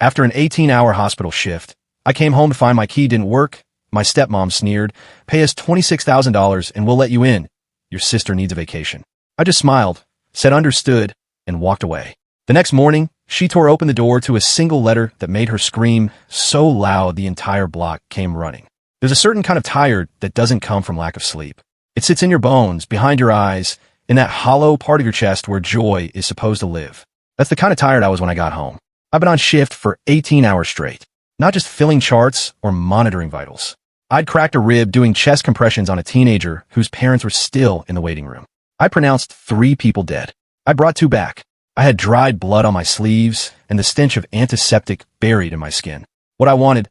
After an 18-hour hospital shift, I came home to find my key didn't work. My stepmom sneered, "Pay us $26,000 and we'll let you in. Your sister needs a vacation." I just smiled, said understood, and walked away. The next morning, she tore open the door to a single letter that made her scream so loud the entire block came running. There's a certain kind of tired that doesn't come from lack of sleep. It sits in your bones, behind your eyes, in that hollow part of your chest where joy is supposed to live. That's the kind of tired I was when I got home. I've been on shift for 18 hours straight, not just filling charts or monitoring vitals. I'd cracked a rib doing chest compressions on a teenager whose parents were still in the waiting room. I pronounced 3 people dead. I brought 2 back. I had dried blood on my sleeves and the stench of antiseptic buried in my skin. What I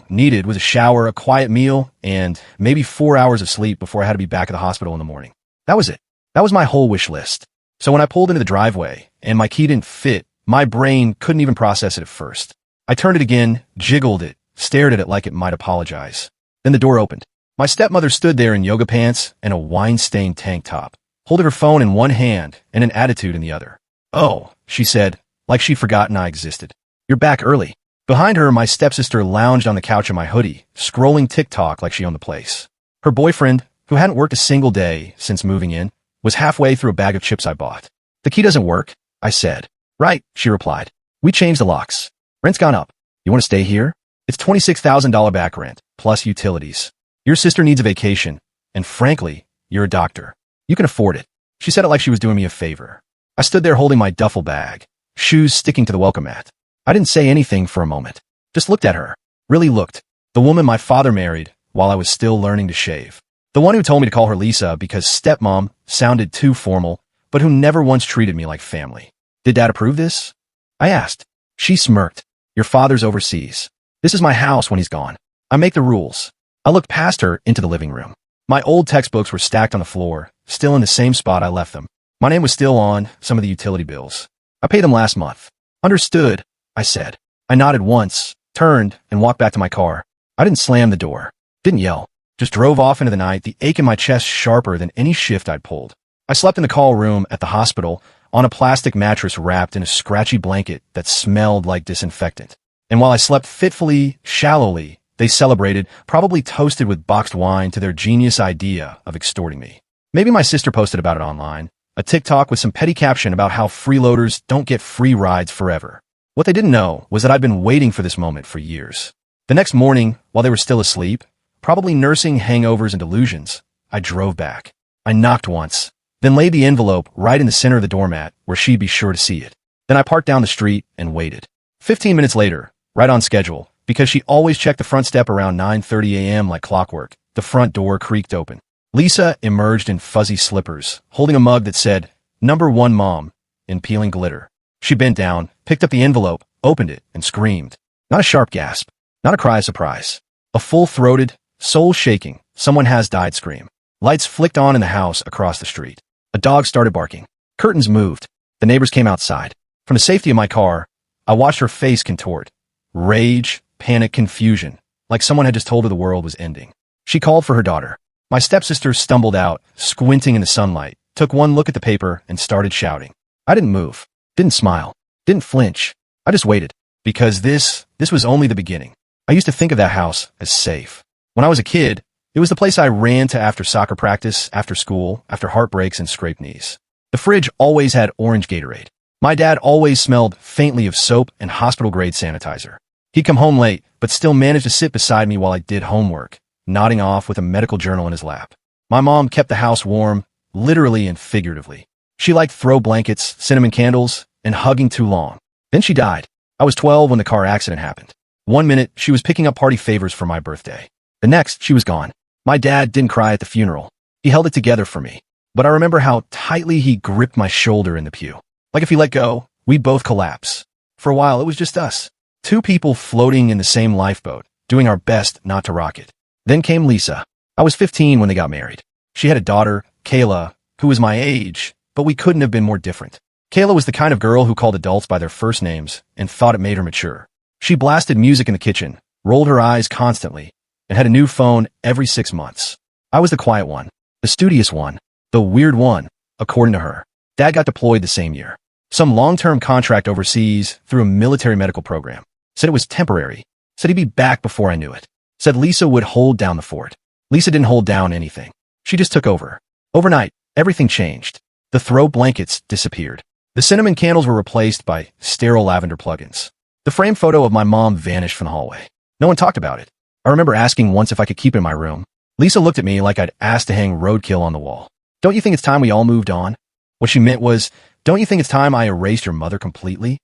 needed was a shower, a quiet meal, and maybe 4 hours of sleep before I had to be back at the hospital in the morning. That was it. That was my whole wish list. So when I pulled into the driveway and my key didn't fit, my brain couldn't even process it at first. I turned it again, jiggled it, stared at it like it might apologize. Then the door opened. My stepmother stood there in yoga pants and a wine-stained tank top, holding her phone in one hand and an attitude in the other. "Oh," she said, like she'd forgotten I existed. "You're back early." Behind her, my stepsister lounged on the couch in my hoodie, scrolling TikTok like she owned the place. Her boyfriend, who hadn't worked a single day since moving in, was halfway through a bag of chips I bought. "The key doesn't work," I said. "Right," she replied. "We changed the locks. Rent's gone up. You want to stay here? It's $26,000 back rent, plus utilities. Your sister needs a vacation, and frankly, you're a doctor. You can afford it." She said it like she was doing me a favor. I stood there holding my duffel bag, shoes sticking to the welcome mat. I didn't say anything for a moment. Just looked at her. Really looked. The woman my father married while I was still learning to shave. The one who told me to call her Lisa because stepmom sounded too formal, but who never once treated me like family. "Did Dad approve this?" I asked. She smirked. "Your father's overseas. This is my house when he's gone. I make the rules." I looked past her into the living room. My old textbooks were stacked on the floor, still in the same spot I left them. My name was still on some of the utility bills. "I paid them last month." "Understood," I said. I nodded once, turned, and walked back to my car. I didn't slam the door. Didn't yell. Just drove off into the night, the ache in my chest sharper than any shift I'd pulled. I slept in the call room at the hospital on a plastic mattress wrapped in a scratchy blanket that smelled like disinfectant. And while I slept fitfully, shallowly, they celebrated, probably toasted with boxed wine to their genius idea of extorting me. Maybe my sister posted about it online, a TikTok with some petty caption about how freeloaders don't get free rides forever. What they didn't know was that I'd been waiting for this moment for years. The next morning, while they were still asleep, probably nursing hangovers and delusions, I drove back. I knocked once, then laid the envelope right in the center of the doormat where she'd be sure to see it. Then I parked down the street and waited. 15 minutes later, right on schedule, because she always checked the front step around 9:30 a.m. like clockwork, the front door creaked open. Lisa emerged in fuzzy slippers, holding a mug that said, "Number 1 Mom," in peeling glitter. She bent down, picked up the envelope, opened it, and screamed. Not a sharp gasp, not a cry of surprise. A full-throated, soul-shaking, "someone has died" scream. Lights flicked on in the house across the street. A dog started barking. Curtains moved. The neighbors came outside. From the safety of my car, I watched her face contort. Rage, panic, confusion, like someone had just told her the world was ending. She called for her daughter. My stepsister stumbled out, squinting in the sunlight, took one look at the paper, and started shouting. I didn't move, didn't smile, didn't flinch. I just waited, because this was only the beginning. I used to think of that house as safe. When I was a kid, it was the place I ran to after soccer practice, after school, after heartbreaks and scraped knees. The fridge always had orange Gatorade. My dad always smelled faintly of soap and hospital-grade sanitizer. He'd come home late, but still managed to sit beside me while I did homework, nodding off with a medical journal in his lap. My mom kept the house warm, literally and figuratively. She liked throw blankets, cinnamon candles, and hugging too long. Then she died. I was 12 when the car accident happened. One minute, she was picking up party favors for my birthday. The next, she was gone. My dad didn't cry at the funeral. He held it together for me. But I remember how tightly he gripped my shoulder in the pew. Like if he let go, we'd both collapse. For a while, it was just us. 2 people floating in the same lifeboat, doing our best not to rock it. Then came Lisa. I was 15 when they got married. She had a daughter, Kayla, who was my age, but we couldn't have been more different. Kayla was the kind of girl who called adults by their first names and thought it made her mature. She blasted music in the kitchen, rolled her eyes constantly, and had a new phone every 6 months. I was the quiet one, the studious one, the weird one, according to her. Dad got deployed the same year. Some long-term contract overseas through a military medical program. Said it was temporary. Said he'd be back before I knew it. Said Lisa would hold down the fort. Lisa didn't hold down anything. She just took over. Overnight, everything changed. The throw blankets disappeared. The cinnamon candles were replaced by sterile lavender plugins. The framed photo of my mom vanished from the hallway. No one talked about it. I remember asking once if I could keep it in my room. Lisa looked at me like I'd asked to hang roadkill on the wall. Don't you think it's time we all moved on? What she meant was, don't you think it's time I erased your mother completely?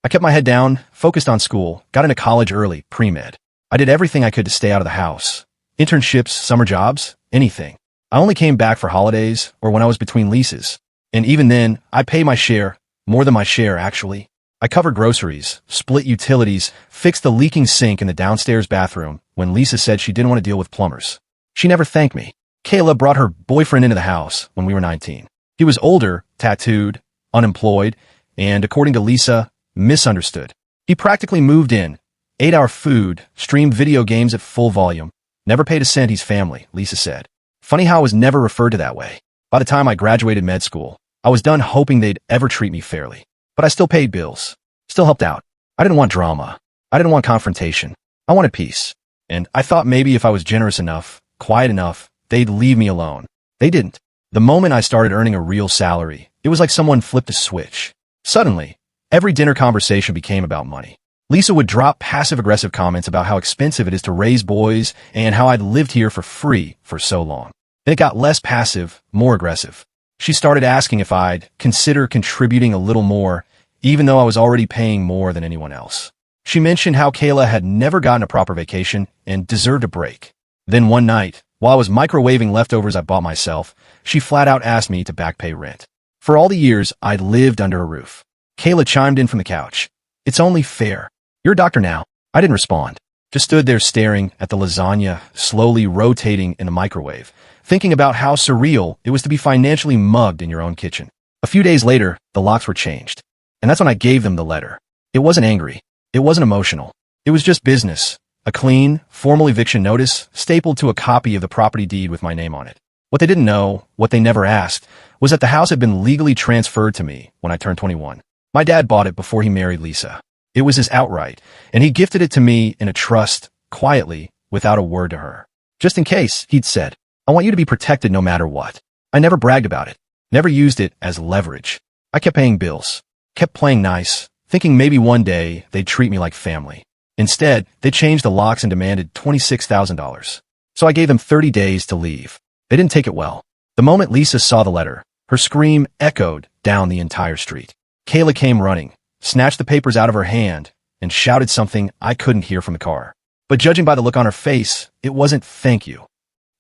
I kept my head down, focused on school, got into college early, pre-med. I did everything I could to stay out of the house. Internships, summer jobs, anything. I only came back for holidays or when I was between leases. And even then, I paid my share, more than my share, actually. I covered groceries, split utilities, fixed the leaking sink in the downstairs bathroom when Lisa said she didn't want to deal with plumbers. She never thanked me. Kayla brought her boyfriend into the house when we were 19. He was older, tattooed, unemployed, and according to Lisa, misunderstood. He practically moved in, ate our food, streamed video games at full volume, never paid a cent. He's family, Lisa said. Funny how I was never referred to that way. By the time I graduated med school, I was done hoping they'd ever treat me fairly. But I still paid bills, still helped out. I didn't want drama. I didn't want confrontation. I wanted peace. And I thought maybe if I was generous enough, quiet enough, they'd leave me alone. They didn't. The moment I started earning a real salary, it was like someone flipped a switch. Suddenly, every dinner conversation became about money. Lisa would drop passive-aggressive comments about how expensive it is to raise boys and how I'd lived here for free for so long. Then it got less passive, more aggressive. She started asking if I'd consider contributing a little more, even though I was already paying more than anyone else. She mentioned how Kayla had never gotten a proper vacation and deserved a break. Then one night, while I was microwaving leftovers I bought myself, she flat out asked me to back pay rent. For all the years I'd lived under her roof. Kayla chimed in from the couch. It's only fair. You're a doctor now. I didn't respond. Just stood there staring at the lasagna slowly rotating in the microwave, thinking about how surreal it was to be financially mugged in your own kitchen. A few days later, the locks were changed. And that's when I gave them the letter. It wasn't angry. It wasn't emotional. It was just business. A clean, formal eviction notice stapled to a copy of the property deed with my name on it. What they didn't know, what they never asked, was that the house had been legally transferred to me when I turned 21. My dad bought it before he married Lisa. It was his outright, and he gifted it to me in a trust, quietly, without a word to her. Just in case, he'd said, I want you to be protected no matter what. I never bragged about it, never used it as leverage. I kept paying bills, kept playing nice, thinking maybe one day they'd treat me like family. Instead, they changed the locks and demanded $26,000. So I gave them 30 days to leave. They didn't take it well. The moment Lisa saw the letter, her scream echoed down the entire street. Kayla came running, snatched the papers out of her hand, and shouted something I couldn't hear from the car. But judging by the look on her face, it wasn't thank you.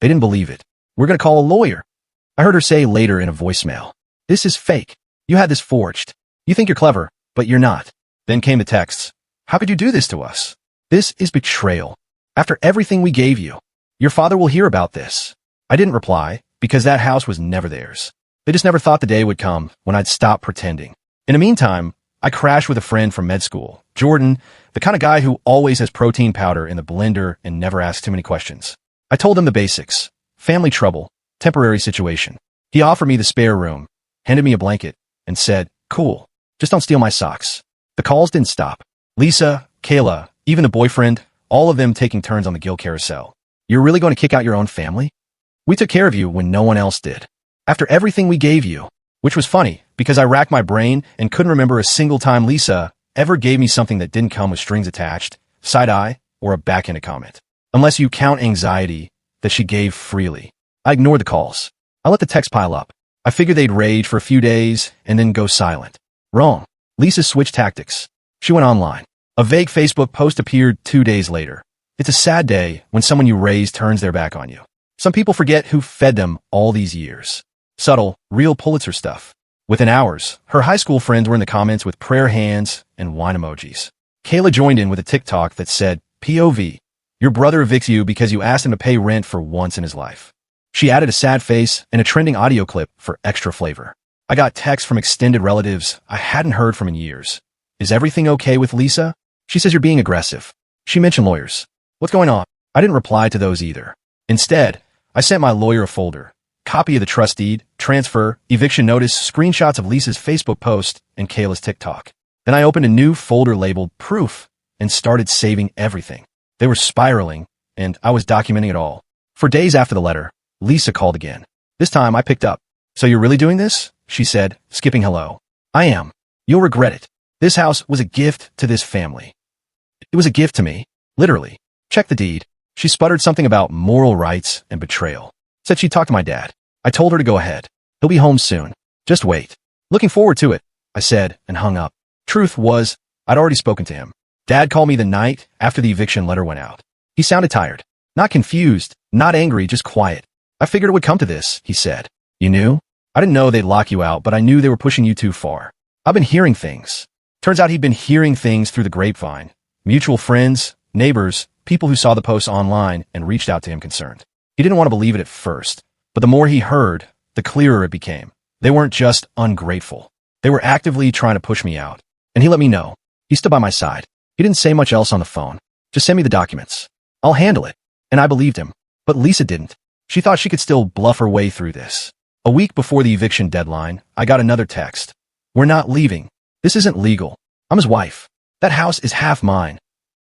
They didn't believe it. We're going to call a lawyer. I heard her say later in a voicemail, this is fake. You had this forged. You think you're clever, but you're not. Then came the texts. How could you do this to us? This is betrayal. After everything we gave you, your father will hear about this. I didn't reply because that house was never theirs. They just never thought the day would come when I'd stop pretending. In the meantime, I crashed with a friend from med school, Jordan, the kind of guy who always has protein powder in the blender and never asks too many questions. I told him the basics. Family trouble, temporary situation. He offered me the spare room, handed me a blanket, and said, cool, just don't steal my socks. The calls didn't stop. Lisa, Kayla, even the boyfriend, all of them taking turns on the guilt carousel. You're really going to kick out your own family? We took care of you when no one else did. After everything we gave you, which was funny because I racked my brain and couldn't remember a single time Lisa ever gave me something that didn't come with strings attached, side-eye, or a backhanded comment. Unless you count anxiety that she gave freely. I ignored the calls. I let the texts pile up. I figured they'd rage for a few days and then go silent. Wrong. Lisa switched tactics. She went online. A vague Facebook post appeared 2 days later. It's a sad day when someone you raised turns their back on you. Some people forget who fed them all these years. Subtle, real Pulitzer stuff. Within hours, her high school friends were in the comments with prayer hands and wine emojis. Kayla joined in with a TikTok that said, POV, your brother evicts you because you asked him to pay rent for once in his life. She added a sad face and a trending audio clip for extra flavor. I got texts from extended relatives I hadn't heard from in years. Is everything okay with Lisa? She says you're being aggressive. She mentioned lawyers. What's going on? I didn't reply to those either. Instead, I sent my lawyer a folder, copy of the trust deed, transfer, eviction notice, screenshots of Lisa's Facebook post, and Kayla's TikTok. Then I opened a new folder labeled Proof and started saving everything. They were spiraling, and I was documenting it all. For days after the letter, Lisa called again. This time I picked up. "So you're really doing this?" she said, skipping hello. "I am. You'll regret it. This house was a gift to this family." "It was a gift to me. Literally. Check the deed." She sputtered something about moral rights and betrayal. Said she'd talk to my dad. I told her to go ahead. "He'll be home soon. Just wait." "Looking forward to it," I said, and hung up. Truth was, I'd already spoken to him. Dad called me the night after the eviction letter went out. He sounded tired. Not confused, not angry, just quiet. "I figured it would come to this," he said. "You knew?" "I didn't know they'd lock you out, but I knew they were pushing you too far. I've been hearing things." Turns out he'd been hearing things through the grapevine. Mutual friends, neighbors, people who saw the posts online and reached out to him concerned. He didn't want to believe it at first, but the more he heard, the clearer it became. They weren't just ungrateful. They were actively trying to push me out. And he let me know. He stood by my side. He didn't say much else on the phone. "Just send me the documents. I'll handle it." And I believed him. But Lisa didn't. She thought she could still bluff her way through this. A week before the eviction deadline, I got another text. "We're not leaving. This isn't legal. I'm his wife. That house is half mine."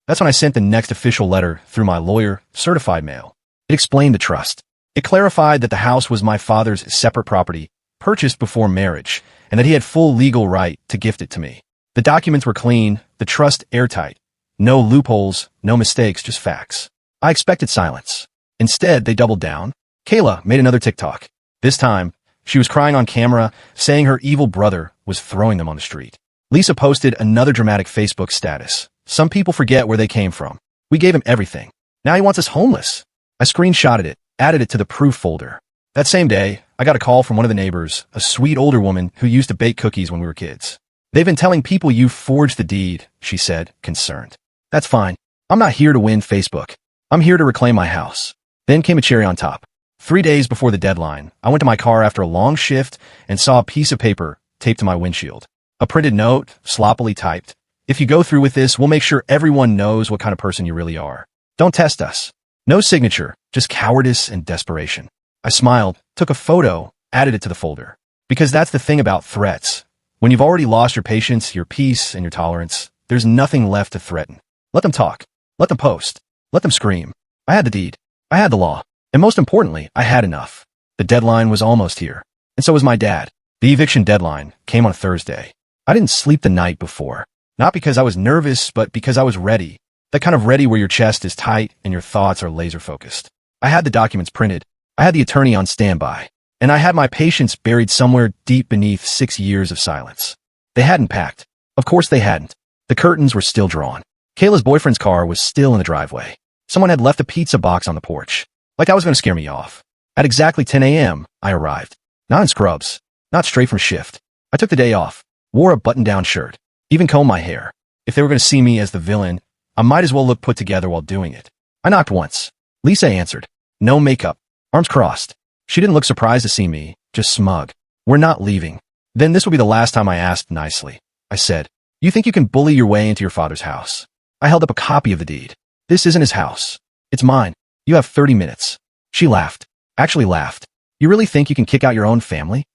That's when I sent the next official letter through my lawyer, certified mail. It explained the trust. It clarified that the house was my father's separate property, purchased before marriage, and that he had full legal right to gift it to me. The documents were clean, the trust airtight. No loopholes, no mistakes, just facts. I expected silence. Instead, they doubled down. Kayla made another TikTok. This time, she was crying on camera, saying her evil brother was throwing them on the street. Lisa posted another dramatic Facebook status. "Some people forget where they came from. We gave him everything. Now he wants us homeless." I screenshotted it, added it to the proof folder. That same day, I got a call from one of the neighbors, a sweet older woman who used to bake cookies when we were kids. "They've been telling people you forged the deed," she said, concerned. "That's fine. I'm not here to win Facebook. I'm here to reclaim my house." Then came a cherry on top. 3 days before the deadline, I went to my car after a long shift and saw a piece of paper taped to my windshield. A printed note, sloppily typed. "If you go through with this, we'll make sure everyone knows what kind of person you really are. Don't test us." No signature, just cowardice and desperation. I smiled, took a photo, added it to the folder. Because that's the thing about threats. When you've already lost your patience, your peace, and your tolerance, there's nothing left to threaten. Let them talk. Let them post. Let them scream. I had the deed. I had the law. And most importantly, I had enough. The deadline was almost here. And so was my dad. The eviction deadline came on a Thursday. I didn't sleep the night before. Not because I was nervous, but because I was ready. That kind of ready where your chest is tight and your thoughts are laser focused. I had the documents printed. I had the attorney on standby. And I had my patience buried somewhere deep beneath 6 years of silence. They hadn't packed. Of course they hadn't. The curtains were still drawn. Kayla's boyfriend's car was still in the driveway. Someone had left a pizza box on the porch. Like that was going to scare me off. At exactly 10 a.m., I arrived. Not in scrubs. Not straight from shift. I took the day off. Wore a button-down shirt. Even combed my hair. If they were going to see me as the villain, I might as well look put together while doing it. I knocked once. Lisa answered. No makeup. Arms crossed. She didn't look surprised to see me, just smug. "We're not leaving." Then this will be the last time I asked nicely. I said, "You think you can bully your way into your father's house?" I held up a copy of the deed. "This isn't his house. It's mine. You have 30 minutes. She laughed. Actually laughed. "You really think you can kick out your own family?"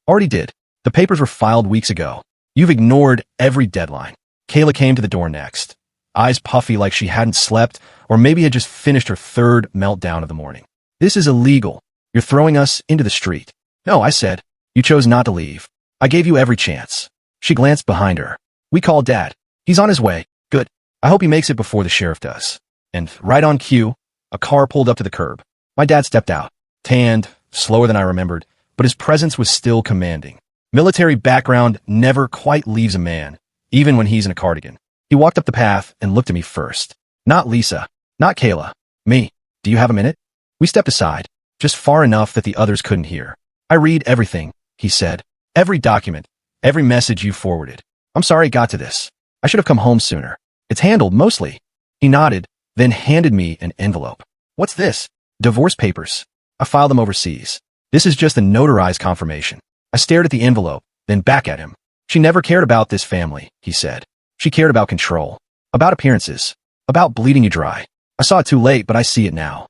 "Already did. The papers were filed weeks ago. You've ignored every deadline." Kayla came to the door next. Eyes puffy like she hadn't slept, or maybe had just finished her third meltdown of the morning. "This is illegal. You're throwing us into the street." "No," I said. "You chose not to leave. I gave you every chance." She glanced behind her. "We called Dad. He's on his way. Good. I hope he makes it before the sheriff does." And right on cue, a car pulled up to the curb. My dad stepped out. Tanned, slower than I remembered, but his presence was still commanding. Military background never quite leaves a man, even when he's in a cardigan. He walked up the path and looked at me first. Not Lisa. Not Kayla. Me. "Do you have a minute?" We stepped aside, just far enough that the others couldn't hear. "I read everything," he said. "Every document. Every message you forwarded. I'm sorry it got to this. I should have come home sooner. It's handled, mostly." He nodded, then handed me an envelope. "What's this?" "Divorce papers. I filed them overseas. This is just a notarized confirmation." I stared at the envelope, then back at him. "She never cared about this family," he said. "She cared about control. About appearances. About bleeding you dry. I saw it too late, but I see it now."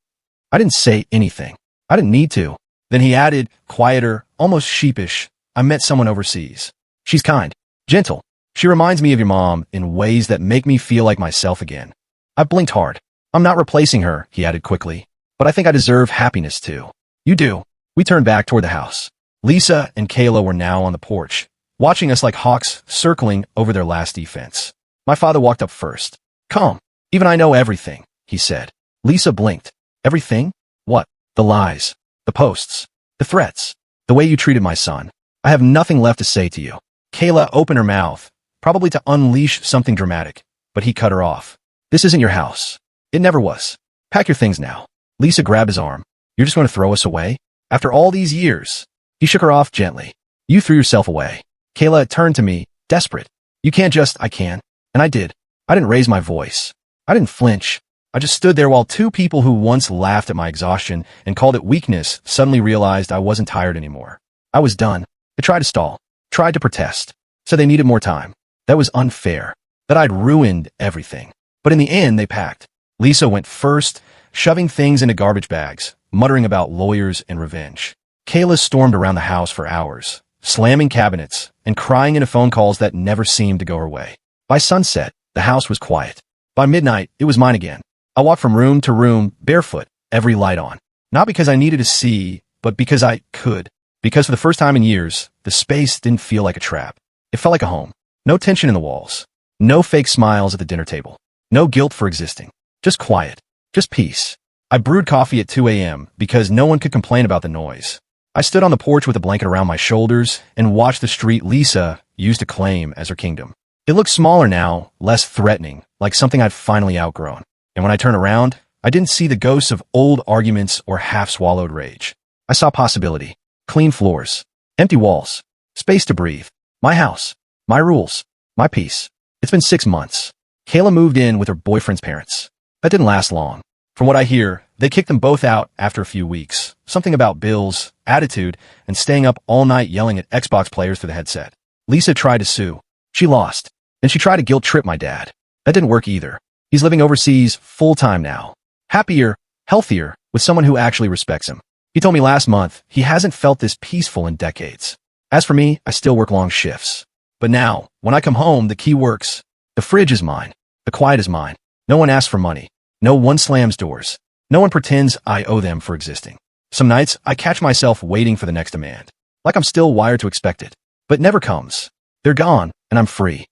I didn't say anything. I didn't need to. Then he added, quieter, almost sheepish, I met someone overseas. She's kind, gentle. She reminds me of your mom in ways that make me feel like myself again. I blinked hard. I'm not replacing her, he added quickly. But I think I deserve happiness too. You do. We turned back toward the house. Lisa and Kayla were now on the porch, watching us like hawks circling over their last defense. My father walked up first. Calm. Even I know everything, he said. Lisa blinked. Everything? What? The lies. The posts. The threats. The way you treated my son. I have nothing left to say to you. Kayla opened her mouth, probably to unleash something dramatic, but he cut her off. This isn't your house. It never was. Pack your things now. Lisa grabbed his arm. You're just going to throw us away? After all these years? He shook her off gently. You threw yourself away. Kayla turned to me, desperate. You can't just, I can. And I did. I didn't raise my voice. I didn't flinch. I just stood there while two people who once laughed at my exhaustion and called it weakness suddenly realized I wasn't tired anymore. I was done. They tried to stall, tried to protest, said they needed more time. That was unfair, that I'd ruined everything. But in the end, they packed. Lisa went first, shoving things into garbage bags, muttering about lawyers and revenge. Kayla stormed around the house for hours, slamming cabinets and crying into phone calls that never seemed to go her way. By sunset, the house was quiet. By midnight, it was mine again. I walked from room to room, barefoot, every light on. Not because I needed to see, but because I could. Because for the first time in years, the space didn't feel like a trap. It felt like a home. No tension in the walls. No fake smiles at the dinner table. No guilt for existing. Just quiet. Just peace. I brewed coffee at 2 a.m. because no one could complain about the noise. I stood on the porch with a blanket around my shoulders and watched the street Lisa used to claim as her kingdom. It looked smaller now, less threatening, like something I'd finally outgrown. And when I turned around, I didn't see the ghosts of old arguments or half-swallowed rage. I saw possibility. Clean floors. Empty walls. Space to breathe. My house. My rules. My peace. It's been 6 months. Kayla moved in with her boyfriend's parents. That didn't last long. From what I hear, they kicked them both out after a few weeks. Something about bills, attitude, and staying up all night yelling at Xbox players through the headset. Lisa tried to sue. She lost. Then she tried to guilt-trip my dad. That didn't work either. He's living overseas full-time now. Happier, healthier, with someone who actually respects him. He told me last month he hasn't felt this peaceful in decades. As for me, I still work long shifts. But now, when I come home, the key works. The fridge is mine. The quiet is mine. No one asks for money. No one slams doors. No one pretends I owe them for existing. Some nights, I catch myself waiting for the next demand. Like I'm still wired to expect it. But it never comes. They're gone, and I'm free.